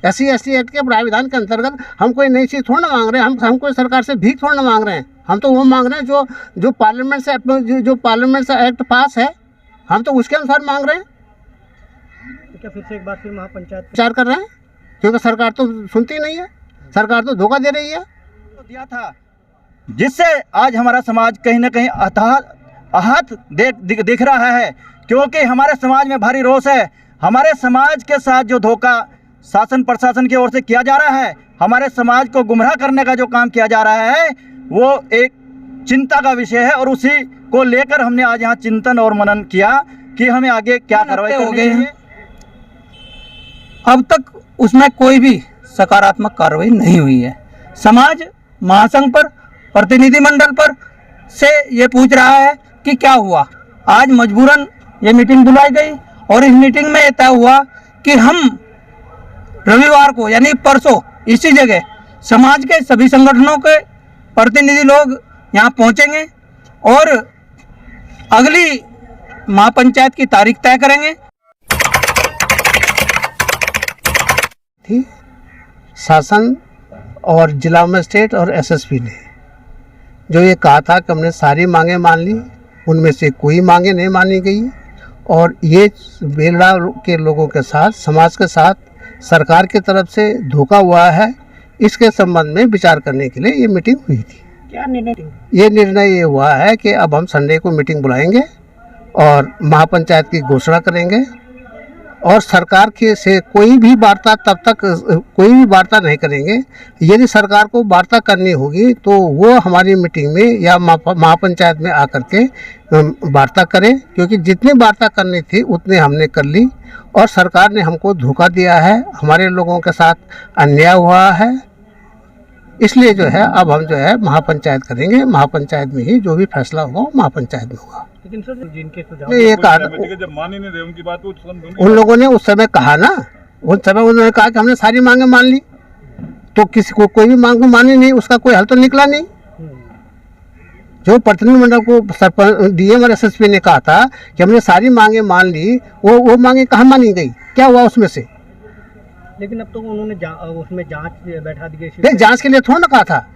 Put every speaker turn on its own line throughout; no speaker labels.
SC/ST act के प्राविधान के अंतर्गत हम कोई नई चीज़ थोड़ा ना मांग रहे हैं, हम कोई सरकार से भीख थोड़ा ना मांग रहे हैं। हम तो वो मांग रहे हैं जो पार्लियामेंट से पार्लियामेंट से एक्ट पास है, हम तो उसके अनुसार मांग रहे हैं।
तो क्या फिर से एक बार फिर महापंचायत
विचार कर रहे हैं, क्योंकि सरकार तो सुनती नहीं है, सरकार तो धोखा दे रही है।
तो दिया था जिससे आज हमारा समाज कहीं ना कहीं आहत दिख रहा है, क्योंकि हमारे समाज में भारी रोष है। हमारे समाज के साथ जो धोखा शासन प्रशासन की ओर से किया जा रहा है, हमारे समाज को गुमराह करने का जो काम किया जा रहा है, वो एक चिंता का विषय है। और उसी को लेकर हमने आज यहाँ चिंतन और मनन किया कि हमें आगे क्या कार्रवाई करनी चाहिए।
अब तक उसमें कोई भी सकारात्मक कार्रवाई नहीं हुई है। समाज महासंघ पर, प्रतिनिधिमंडल पर से ये पूछ रहा है कि क्या हुआ। आज मजबूरन ये मीटिंग बुलाई गई और इस मीटिंग में ये तय हुआ कि हम रविवार को यानी परसों इसी जगह समाज के सभी संगठनों के प्रतिनिधि लोग यहाँ पहुँचेंगे और अगली महापंचायत की तारीख तय करेंगे।
शासन और जिला मजिस्ट्रेट और SSP ने जो ये कहा था कि हमने सारी मांगें मान ली, उनमें से कोई मांगें नहीं मानी गई और ये बेलड़ा के लोगों के साथ, समाज के साथ सरकार की तरफ से धोखा हुआ है। इसके संबंध में विचार करने के लिए ये मीटिंग हुई थी।
क्या निर्णय?
ये निर्णय ये हुआ है कि अब हम संडे को मीटिंग बुलाएंगे और महापंचायत की घोषणा करेंगे और सरकार के से कोई भी वार्ता तब तक कोई भी वार्ता नहीं करेंगे। यदि सरकार को वार्ता करनी होगी तो वो हमारी मीटिंग में या महापंचायत में आकर के वार्ता करें, क्योंकि जितनी वार्ता करनी थी उतनी हमने कर ली और सरकार ने हमको धोखा दिया है, हमारे लोगों के साथ अन्याय हुआ है। इसलिए जो है अब हम जो है महापंचायत करेंगे, महापंचायत में ही जो भी फैसला होगा महापंचायत में होगा।
लेकिन सर जिनके सुझाव
ये कहा
जब मान ही नहीं रहे उनकी बात,
उन लोगों ने उस समय कहा ना, उस समय उन्होंने कहा कि हमने सारी मांगे मान ली, तो किसी को कोई भी मांग मानी नहीं, उसका कोई हल तो निकला नहीं। जो प्रतिनिधिमंडल को सरपंच DM और SSP ने कहा था कि हमने सारी मांगे मान ली, वो मांगे कहाँ मानी गई, क्या हुआ उसमें से?
लेकिन अब तो उन्होंने उसमें जांच बैठा दी गई।
नहीं, जांच के लिए थोड़ा ना कहा था।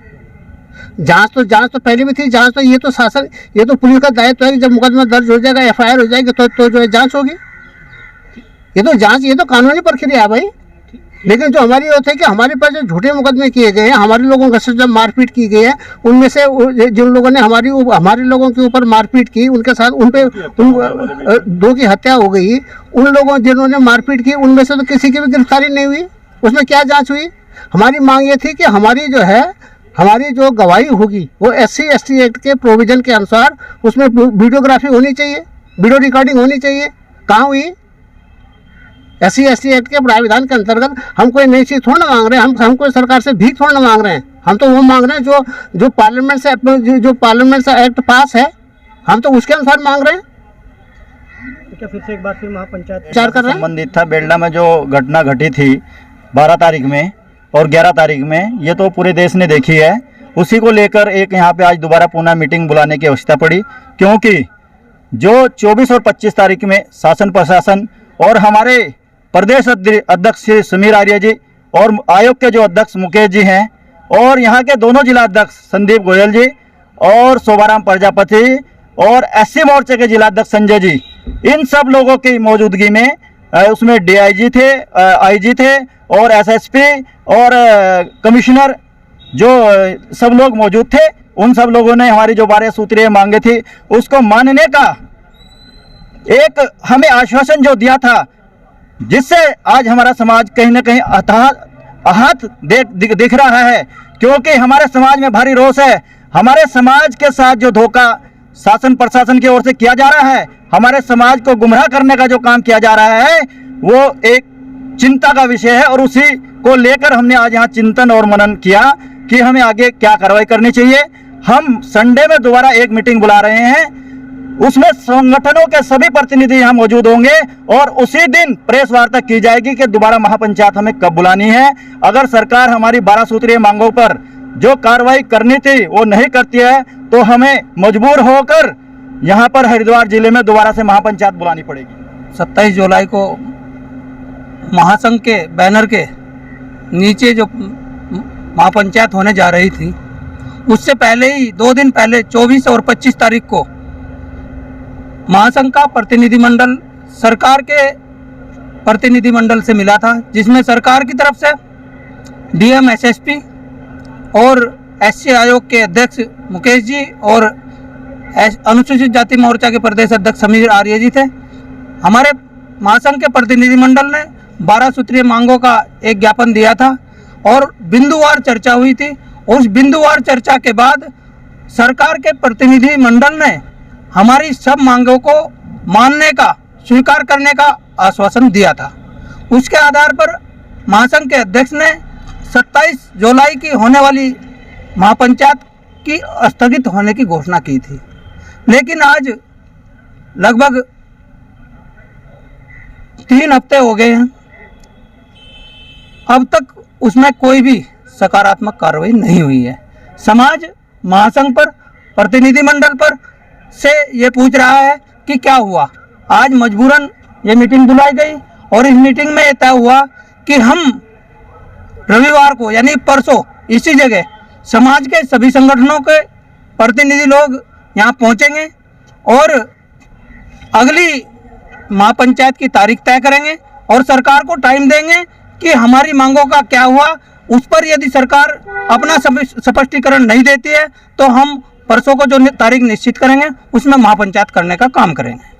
जांच तो पहले भी थी। जांच तो ये तो शासन, ये तो पुलिस का दायित्व है कि जब मुकदमा दर्ज हो जाएगा, FIR हो जाएगी तो जो है जांच होगी। ये तो जांच, ये तो कानूनी प्रक्रिया है भाई। लेकिन जो हमारी ओर थे कि हमारे पास जो झूठे मुकदमे किए गए हैं, हमारे लोगों के साथ जब मारपीट की गई है, उनमें से जिन लोगों ने हमारे लोगों के ऊपर मारपीट की, उनके साथ उन 2 की हत्या हो गई। उन लोगों जिन्होंने मारपीट की उनमें से तो किसी की भी गिरफ्तारी नहीं हुई। उसमें क्या जांच हुई? हमारी मांग ये थी कि हमारी जो गवाही होगी वो SC/ST एक्ट के प्रोविजन के अनुसार उसमें वीडियोग्राफी होनी चाहिए, वीडियो रिकॉर्डिंग होनी चाहिए। कहाँ हुई? SC/ST एक्ट के प्राविधान के अंतर्गत हम कोई नई चीज़ थोड़ा ना मांग रहे हैं, हम कोई सरकार से भीख थोड़ा ना मांग रहे हैं। हम तो वो मांग रहे हैं जो पार्लियामेंट से एक्ट पास है, हम तो उसके अनुसार मांग रहे हैं।
तो क्या फिर से एक बार फिर महापंचायत
विचार कर रहे हैं।
संबंधित था बेलड़ा में जो घटना घटी थी 12 तारीख में और 11 तारीख में, ये तो पूरे देश ने देखी है। उसी को लेकर एक यहाँ पे आज दोबारा पुनः मीटिंग बुलाने की आवश्यकता पड़ी, क्योंकि जो 24 और 25 तारीख में शासन प्रशासन और हमारे प्रदेश अध्यक्ष श्री समीर आर्य जी और आयोग के जो अध्यक्ष मुकेश जी हैं और यहाँ के दोनों जिला अध्यक्ष संदीप गोयल जी और शोभाराम प्रजापति और SC मोर्चे के जिला अध्यक्ष संजय जी, इन सब लोगों की मौजूदगी में उसमें DIG थे, IG थे और SSP और कमिश्नर, जो सब लोग मौजूद थे। उन सब लोगों ने हमारी जो 12 सूत्रीय मांगे थी उसको मानने का एक हमें आश्वासन जो दिया था, जिससे आज हमारा समाज कहीं ना कहीं आहत दिख रहा है, क्योंकि हमारे समाज में भारी रोष है। हमारे समाज के साथ जो धोखा शासन प्रशासन की ओर से किया जा रहा है, हमारे समाज को गुमराह करने का जो काम किया जा रहा है, वो एक चिंता का विषय है। और उसी को लेकर हमने आज यहाँ चिंतन और मनन किया कि हमें आगे क्या कार्रवाई करनी चाहिए। हम संडे में दोबारा एक मीटिंग बुला रहे हैं, उसमें संगठनों के सभी प्रतिनिधि यहाँ मौजूद होंगे और उसी दिन प्रेस वार्ता की जाएगी कि दोबारा महापंचायत हमें कब बुलानी है। अगर सरकार हमारी 12 सूत्रीय मांगों पर जो कार्रवाई करनी थी वो नहीं करती है तो हमें मजबूर होकर यहाँ पर हरिद्वार जिले में दोबारा से महापंचायत बुलानी पड़ेगी।
27 जुलाई को महासंघ के बैनर के नीचे जो महापंचायत होने जा रही थी, उससे पहले ही 2 दिन पहले 24 और 25 तारीख को महासंघ का प्रतिनिधिमंडल सरकार के प्रतिनिधिमंडल से मिला था, जिसमें सरकार की तरफ से डीएम एसएसपी और एससी आयोग के अध्यक्ष मुकेश जी और अनुसूचित जाति मोर्चा के प्रदेश अध्यक्ष समीर आर्य जी थे। हमारे महासंघ के प्रतिनिधिमंडल ने 12 सूत्रीय मांगों का एक ज्ञापन दिया था और बिंदुवार चर्चा हुई थी। उस बिंदुवार चर्चा के बाद सरकार के प्रतिनिधिमंडल ने हमारी सब मांगों को मानने का, स्वीकार करने का आश्वासन दिया था। उसके आधार पर महासंघ के अध्यक्ष ने 27 जुलाई की होने वाली महापंचायत की स्थगित होने की घोषणा की थी, लेकिन आज लगभग 3 हफ्ते हो गए हैं, अब तक उसमें कोई भी सकारात्मक कार्रवाई नहीं हुई है। समाज महासंघ पर, प्रतिनिधिमंडल पर से ये पूछ रहा है कि क्या हुआ। आज मजबूरन ये मीटिंग बुलाई गई और इस मीटिंग में ये तय हुआ कि हम रविवार को यानी परसों इसी जगह समाज के सभी संगठनों के प्रतिनिधि लोग यहाँ पहुँचेंगे और अगली महापंचायत की तारीख तय करेंगे और सरकार को टाइम देंगे कि हमारी मांगों का क्या हुआ। उस पर यदि सरकार अपना स्पष्टीकरण नहीं देती है तो हम परसों को जो तारीख निश्चित करेंगे उसमें महापंचायत करने का काम करेंगे।